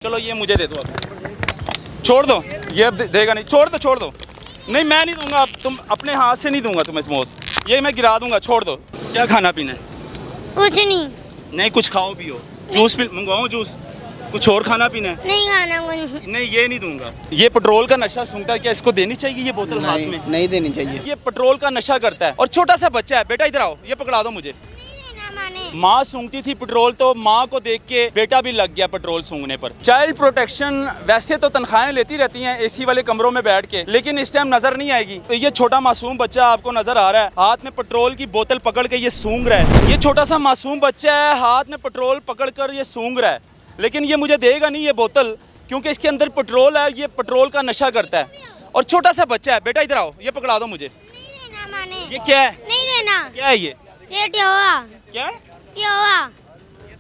चलो ये मुझे दे दो अब, छोड़ दो, ये अब देगा नहीं, छोड़ दो, नहीं मैं नहीं दूंगा, अब तुम अपने हाथ से नहीं दूंगा तुम्हें मौत, ये मैं गिरा दूंगा, छोड़ दो। क्या खाना पीना है? कुछ नहीं। नहीं कुछ खाओ पियो, जूस पी मंगवाओ जूस, कुछ और खाना पीना है? नहीं खाना कुछ। नहीं ये नहीं दूंगा। ये पेट्रोल का नशा सूंघता है, क्या इसको देनी चाहिए ये बोतल हाथ में? नहीं देनी चाहिए। ये पेट्रोल का नशा करता है और छोटा सा बच्चा है। बेटा इधर आओ, ये पकड़ा दो मुझे। माँ सूंघती थी पेट्रोल तो माँ को देख के बेटा भी लग गया पेट्रोल सूंघने पर। चाइल्ड प्रोटेक्शन वैसे तो तनख्वाहें लेती रहती हैं एसी वाले कमरों में बैठ के, लेकिन इस टाइम नजर नहीं आएगी। तो ये छोटा मासूम बच्चा आपको नजर आ रहा है, हाथ में पेट्रोल की बोतल पकड़ के ये सूंघ रहा है। ये छोटा सा मासूम बच्चा है, हाथ में पेट्रोल पकड़ कर ये सूंघ रहा है, लेकिन ये मुझे देगा नहीं ये बोतल, क्योंकि इसके अंदर पेट्रोल है। ये पेट्रोल का नशा करता है और छोटा सा बच्चा है। बेटा इधर आओ, ये पकड़ा दो मुझे। ये क्या है? नहीं देना। क्या है ये? क्या है?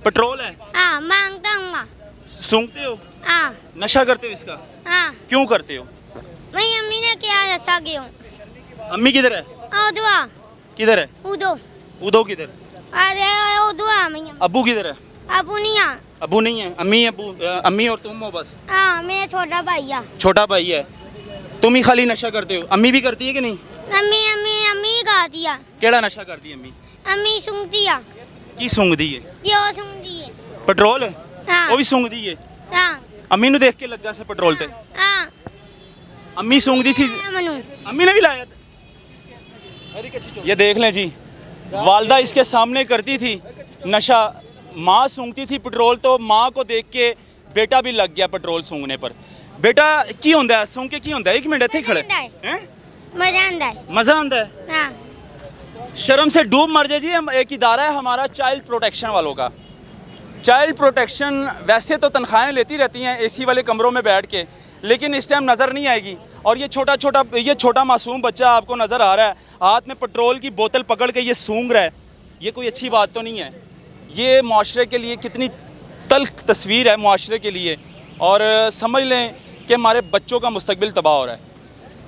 पेट्रोल है। हाँ मांगता हूँ। सूंघते हो? हाँ नशा करते हो इसका? हाँ। क्यों करते हो? वही अम्मी ने क्या ऐसा क्यों? अम्मी किधर है? उदवा। किधर है? उदो। उदो किधर? अरे उदवा मैया। अब्बू किधर है? अबू नहीं आ। अब्बू नहीं है, अम्मी अब्बू, अम्मी और तुम हो बस? हाँ मेरा छोटा भाई है। छोटा भाई है, तुम ही खाली नशा करते हो। अम्मी भी करती है कि नहीं? अम्मी अम्मी अम्मी गा दिया। केड़ा नशा करती है अम्मी? अम्मी सूंघती है। की सूंघदी है? क्यों सूंघती है? पेट्रोल है? हाँ। वो भी सूंघदी है? हाँ अम्मी नु देख के लगा से पेट्रोल ते? हाँ। अम्मी सूंघदी सी, मनु। अम्मी ने भी लाया था। ये देख लें जी, वालदा इसके सामने करती थी नशा, माँ सूंघती थी पेट्रोल तो माँ को देख के बेटा भी लग गया पेट्रोल सूंघने पर। बेटा की होंदा है सूंघ के, की होंदा है? एक मिनट इत्थे खड़े हैं, मजा आंदा है। मजा आंदा है? हाँ। शर्म से डूब मर जाए जी। हम एक इदारा है हमारा चाइल्ड प्रोटेक्शन वालों का। चाइल्ड प्रोटेक्शन वैसे तो तनख्वाहें लेती रहती हैं एसी वाले कमरों में बैठ के, लेकिन इस टाइम नज़र नहीं आएगी। और ये छोटा मासूम बच्चा आपको नज़र आ रहा है, हाथ में पेट्रोल की बोतल पकड़ के ये सूंघ रहा है। ये कोई अच्छी बात तो नहीं है। ये मुआशरे के लिए कितनी तल्ख तस्वीर है मुआशरे के लिए। और समझ लें कि हमारे बच्चों का मुस्तकबिल तबाह हो रहा है।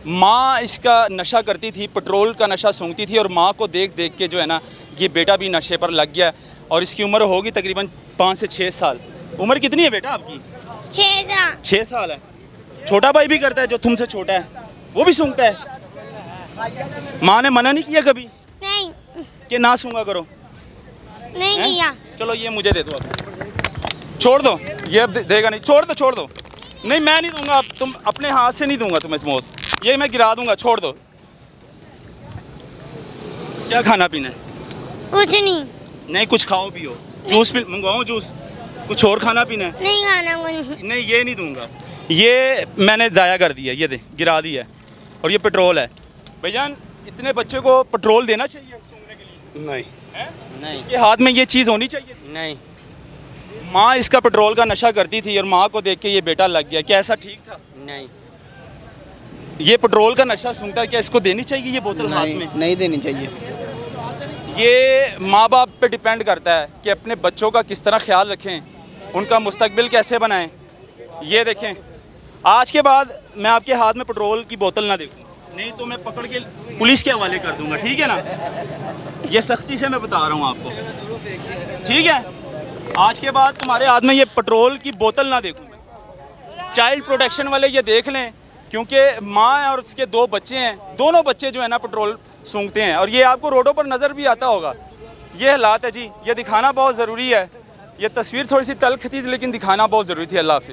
माँ इसका नशा करती थी, पेट्रोल का नशा सूंघती थी, और माँ को देख देख के जो है ना ये बेटा भी नशे पर लग गया। और इसकी उम्र होगी तकरीबन 5 से 6 साल। उम्र कितनी है बेटा आपकी? 6 साल है। छोटा भाई भी करता है जो तुमसे छोटा है, वो भी सूंघता है? माँ ने मना नहीं किया कभी नहीं कि ना सूंघा करो? नहीं किया। चलो ये मुझे दे दो अब, छोड़ दो, ये अब देगा नहीं, छोड़ दो, नहीं मैं नहीं दूंगा, अब तुम अपने हाथ से नहीं दूंगा तुम्हें मौत, ये मैं गिरा दूंगा, छोड़ दो। क्या खाना पीना है? कुछ नहीं। नहीं कुछ खाओ पियो, जूस पी मंगवाओ जूस, कुछ और खाना पीना है? नहीं खाना कुछ। नहीं ये नहीं दूंगा, ये मैंने ज़ाया कर दिया, ये दे गिरा दिया। और ये पेट्रोल है। भाईजान इतने बच्चे को पेट्रोल देना चाहिए सूंघने के लिए? नहीं नहीं, इसके हाथ में ये चीज़ होनी चाहिए। नहीं। माँ इसका पेट्रोल का नशा करती थी और माँ को देख के ये बेटा लग गया, क्या ऐसा ठीक था? नहीं। ये पेट्रोल का नशा सूंघता है, क्या इसको देनी चाहिए ये बोतल हाथ में? नहीं देनी चाहिए। ये माँ बाप पे डिपेंड करता है कि अपने बच्चों का किस तरह ख्याल रखें, उनका मुस्तकबिल कैसे बनाएं। ये देखें, आज के बाद मैं आपके हाथ में पेट्रोल की बोतल ना देखूँ, नहीं तो मैं पकड़ के पुलिस के हवाले कर दूंगा, ठीक है ना? ये सख्ती से मैं बता रहा हूँ आपको, ठीक है? आज के बाद तुम्हारे हाथ में ये पेट्रोल की बोतल ना देखूँ मैं। चाइल्ड प्रोटेक्शन वाले ये देख लें, क्योंकि माँ और उसके 2 बच्चे हैं, दोनों बच्चे जो है ना पेट्रोल सूंघते हैं, और ये आपको रोडों पर नज़र भी आता होगा। ये हालात है जी, ये दिखाना बहुत ज़रूरी है। ये तस्वीर थोड़ी सी तल्ख थी लेकिन दिखाना बहुत ज़रूरी थी। अल्लाह हाफिज़।